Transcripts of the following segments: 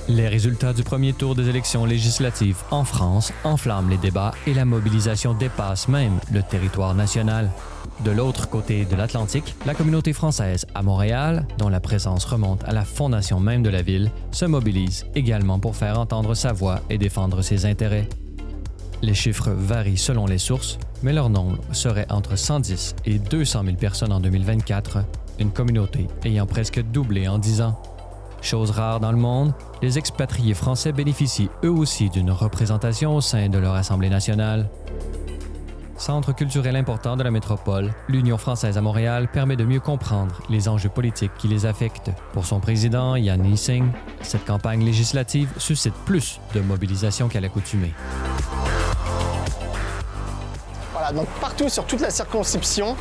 Les résultats du premier tour des élections législatives en France enflamment les débats et la mobilisation dépasse même le territoire national. De l'autre côté de l'Atlantique, la communauté française à Montréal, dont la présence remonte à la fondation même de la ville, se mobilise également pour faire entendre sa voix et défendre ses intérêts. Les chiffres varient selon les sources, mais leur nombre serait entre 110 et 200 000 personnes en 2024, une communauté ayant presque doublé en 10 ans. Chose rare dans le monde, les expatriés français bénéficient eux aussi d'une représentation au sein de leur Assemblée nationale. Centre culturel important de la métropole, l'Union française à Montréal permet de mieux comprendre les enjeux politiques qui les affectent. Pour son président, Yan Neesing, cette campagne législative suscite plus de mobilisation qu'à l'accoutumée. Donc partout sur toute la circonscription,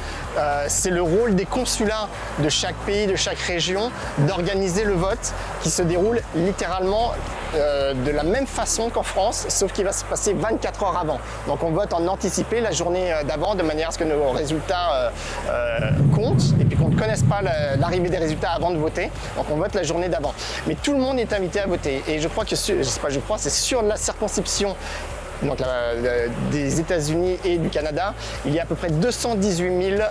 c'est le rôle des consulats de chaque pays, de chaque région, d'organiser le vote qui se déroule littéralement de la même façon qu'en France, sauf qu'il va se passer 24 heures avant. Donc on vote en anticipé la journée d'avant de manière à ce que nos résultats comptent et puis qu'on ne connaisse pas l'arrivée des résultats avant de voter. Donc on vote la journée d'avant. Mais tout le monde est invité à voter et je crois que, c'est sur la circonscription donc des États-Unis et du Canada, il y a à peu près 218 000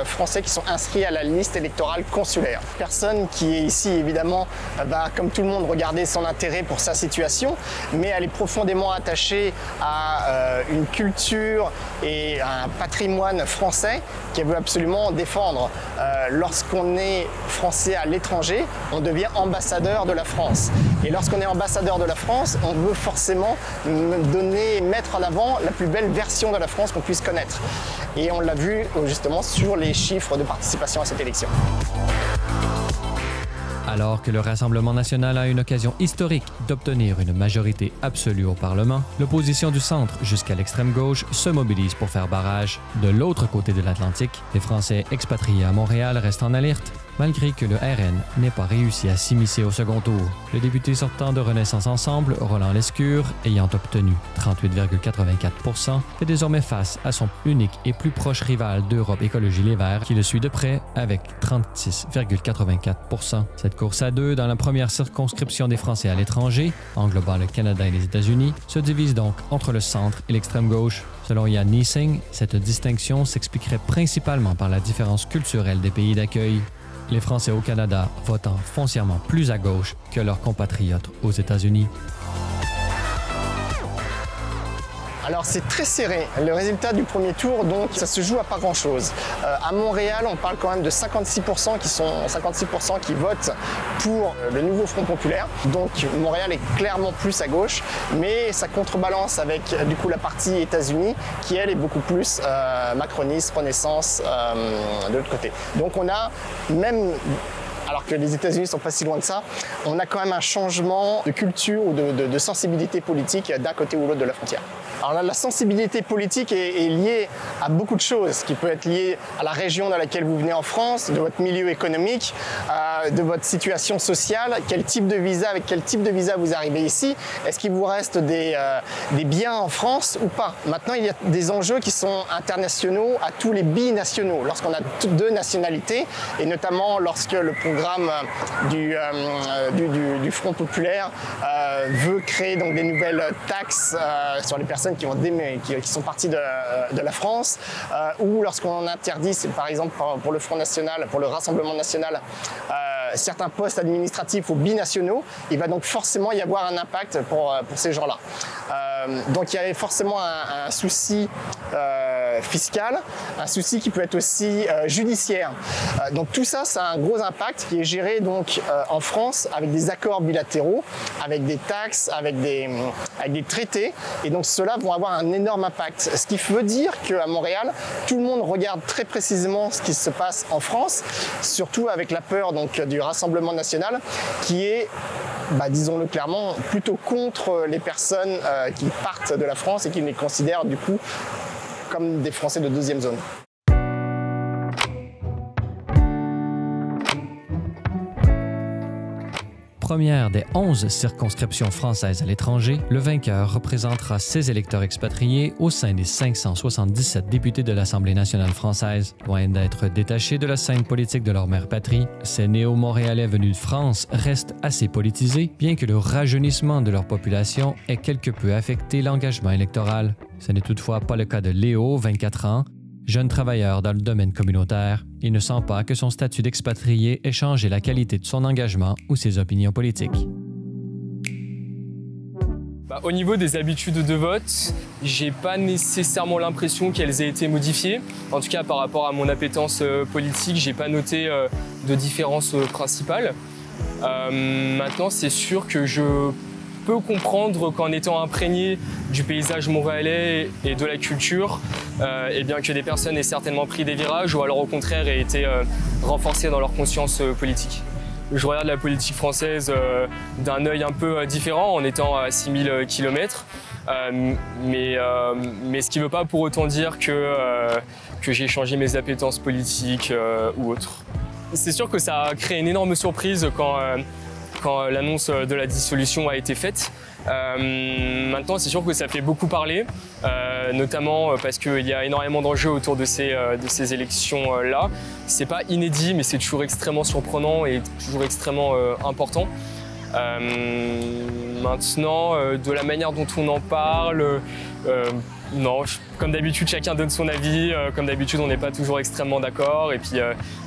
Français qui sont inscrits à la liste électorale consulaire. Personne qui est ici, évidemment, va, comme tout le monde, regarder son intérêt pour sa situation, mais elle est profondément attachée à une culture et à un patrimoine français qu'elle veut absolument défendre. Lorsqu'on est français à l'étranger, on devient ambassadeur de la France. Et lorsqu'on est ambassadeur de la France, on veut forcément mettre en avant la plus belle version de la France qu'on puisse connaître. Et on l'a vu justement sur les chiffres de participation à cette élection. Alors que le Rassemblement national a une occasion historique d'obtenir une majorité absolue au Parlement, l'opposition du centre jusqu'à l'extrême gauche se mobilise pour faire barrage. De l'autre côté de l'Atlantique, les Français expatriés à Montréal restent en alerte, malgré que le RN n'ait pas réussi à s'immiscer au second tour. Le député sortant de Renaissance Ensemble, Roland Lescure, ayant obtenu 38,84 %, fait désormais face à son unique et plus proche rival d'Europe Écologie Les Verts, qui le suit de près avec 36,84 %. Cette course à deux dans la première circonscription des Français à l'étranger, englobant le Canada et les États-Unis, se divise donc entre le centre et l'extrême gauche. Selon Yan Neesing, cette distinction s'expliquerait principalement par la différence culturelle des pays d'accueil. Les Français au Canada votant foncièrement plus à gauche que leurs compatriotes aux États-Unis. Alors c'est très serré. Le résultat du premier tour, donc, ça se joue à pas grand-chose. À Montréal, on parle quand même de 56% qui votent pour le nouveau Front populaire. Donc Montréal est clairement plus à gauche, mais ça contrebalance avec du coup la partie États-Unis qui elle est beaucoup plus macroniste, Renaissance de l'autre côté. Donc on a même alors que les États-Unis ne sont pas si loin de ça, on a quand même un changement de culture ou de sensibilité politique d'un côté ou l'autre de la frontière. Alors là, la sensibilité politique est liée à beaucoup de choses, qui peut être liée à la région dans laquelle vous venez en France, de votre milieu économique, de votre situation sociale, quel type de visa, avec quel type de visa vous arrivez ici, est-ce qu'il vous reste des biens en France ou pas. Maintenant, il y a des enjeux qui sont internationaux à tous les binationaux, lorsqu'on a deux nationalités, et notamment lorsque le programme du Front populaire veut créer donc des nouvelles taxes sur les personnes qui sont parties de la France, ou lorsqu'on interdit, par exemple pour le Front national, pour le Rassemblement national, certains postes administratifs ou binationaux, il va donc forcément y avoir un impact pour ces gens-là. Donc il y a forcément un souci fiscal, un souci qui peut être aussi judiciaire. Donc tout ça, ça a un gros impact qui est géré donc en France avec des accords bilatéraux, avec des taxes, avec des traités, et donc ceux-là vont avoir un énorme impact. Ce qui veut dire qu'à Montréal, tout le monde regarde très précisément ce qui se passe en France, surtout avec la peur donc du Rassemblement national, qui est, disons-le clairement, plutôt contre les personnes qui partent de la France et qui les considèrent du coup comme des Français de deuxième zone. première des 11 circonscriptions françaises à l'étranger, le vainqueur représentera ses électeurs expatriés au sein des 577 députés de l'Assemblée nationale française. Loin d'être détachés de la scène politique de leur mère patrie, ces néo-montréalais venus de France restent assez politisés, bien que le rajeunissement de leur population ait quelque peu affecté l'engagement électoral. Ce n'est toutefois pas le cas de Léo, 24 ans, jeune travailleur dans le domaine communautaire. Il ne sent pas que son statut d'expatrié ait changé la qualité de son engagement ou ses opinions politiques. Au niveau des habitudes de vote, j'ai pas nécessairement l'impression qu'elles aient été modifiées. En tout cas, par rapport à mon appétence politique, j'ai pas noté de différence principale. Maintenant, c'est sûr que je peux comprendre qu'en étant imprégné du paysage montréalais et de la culture, et bien que des personnes aient certainement pris des virages ou alors au contraire aient été renforcées dans leur conscience politique. Je regarde la politique française d'un œil un peu différent en étant à 6000 km, mais ce qui ne veut pas pour autant dire que j'ai changé mes appétences politiques ou autres. C'est sûr que ça a créé une énorme surprise quand l'annonce de la dissolution a été faite. Maintenant, c'est sûr que ça fait beaucoup parler, notamment parce qu'il y a énormément d'enjeux autour de ces élections-là. C'est pas inédit, mais c'est toujours extrêmement surprenant et toujours extrêmement important. Maintenant, de la manière dont on en parle, non, comme d'habitude, chacun donne son avis. Comme d'habitude, on n'est pas toujours extrêmement d'accord. Et puis,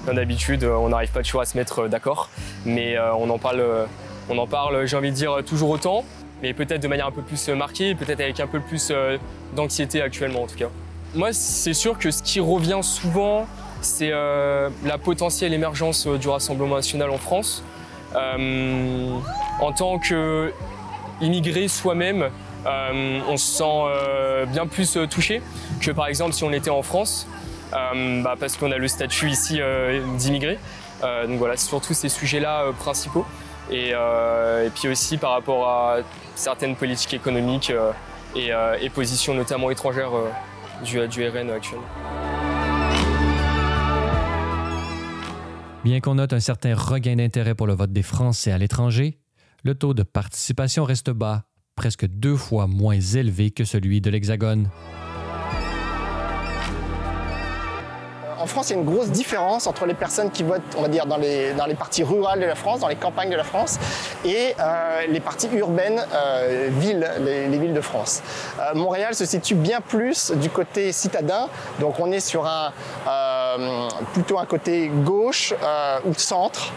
comme d'habitude, on n'arrive pas toujours à se mettre d'accord. Mais on en parle, j'ai envie de dire, toujours autant. Mais peut-être de manière un peu plus marquée, peut-être avec un peu plus d'anxiété actuellement, en tout cas. Moi, c'est sûr que ce qui revient souvent, c'est la potentielle émergence du Rassemblement national en France. En tant qu'immigré soi-même, on se sent bien plus touché que par exemple si on était en France, parce qu'on a le statut ici d'immigré. Donc voilà, c'est surtout ces sujets-là principaux. Et puis aussi par rapport à certaines politiques économiques et positions notamment étrangères du RN actuellement. Bien qu'on note un certain regain d'intérêt pour le vote des Français à l'étranger, le taux de participation reste bas, presque 2 fois moins élevé que celui de l'Hexagone. En France, il y a une grosse différence entre les personnes qui votent, on va dire, dans les parties rurales de la France, dans les campagnes de la France, et les parties urbaines, villes, les villes de France. Montréal se situe bien plus du côté citadin, donc on est sur plutôt un côté gauche ou centre.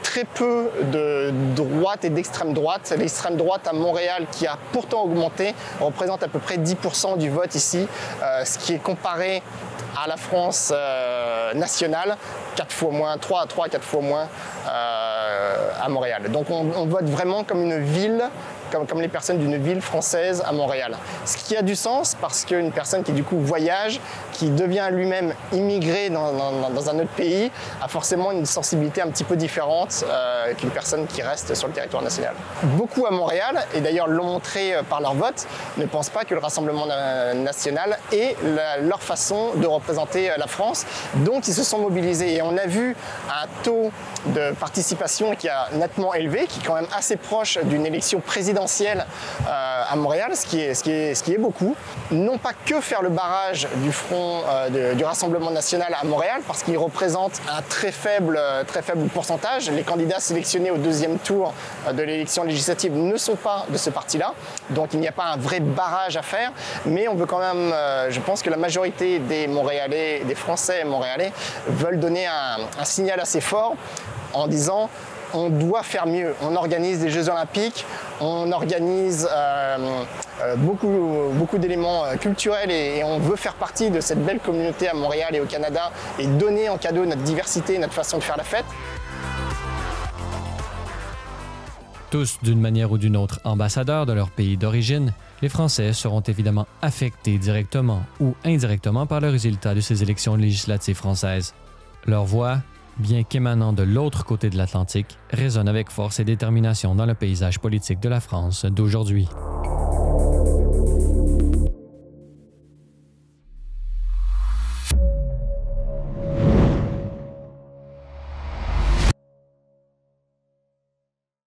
Très peu de droite et d'extrême droite. L'extrême droite à Montréal, qui a pourtant augmenté, représente à peu près 10% du vote ici, ce qui est comparé à la France nationale, 4 fois moins, 3 à 4 fois moins à Montréal. Donc on vote vraiment comme une ville, comme les personnes d'une ville française à Montréal. Ce qui a du sens parce qu'une personne qui du coup voyage, qui devient lui-même immigré dans un autre pays, a forcément une sensibilité un petit peu différente qu'une personne qui reste sur le territoire national. Beaucoup à Montréal, et d'ailleurs l'ont montré par leur vote, ne pensent pas que le Rassemblement national est leur façon de représenter la France. Donc ils se sont mobilisés et on a vu un taux de participation qui a nettement élevé, qui est quand même assez proche d'une élection présidentielle à Montréal, ce qui est beaucoup. Non pas que faire le barrage du front du Rassemblement national à Montréal, parce qu'il représente un très faible pourcentage. Les candidats sélectionnés au 2e tour de l'élection législative ne sont pas de ce parti-là, donc il n'y a pas un vrai barrage à faire, mais on veut quand même, je pense que la majorité des Montréalais, des Français montréalais, veulent donner un signal assez fort en disant on doit faire mieux. On organise des Jeux Olympiques, on organise beaucoup d'éléments culturels et on veut faire partie de cette belle communauté à Montréal et au Canada et donner en cadeau notre diversité, notre façon de faire la fête. Tous, d'une manière ou d'une autre, ambassadeurs de leur pays d'origine, les Français seront évidemment affectés directement ou indirectement par le résultat de ces élections législatives françaises. Leur voix, bien qu'émanant de l'autre côté de l'Atlantique, résonne avec force et détermination dans le paysage politique de la France d'aujourd'hui.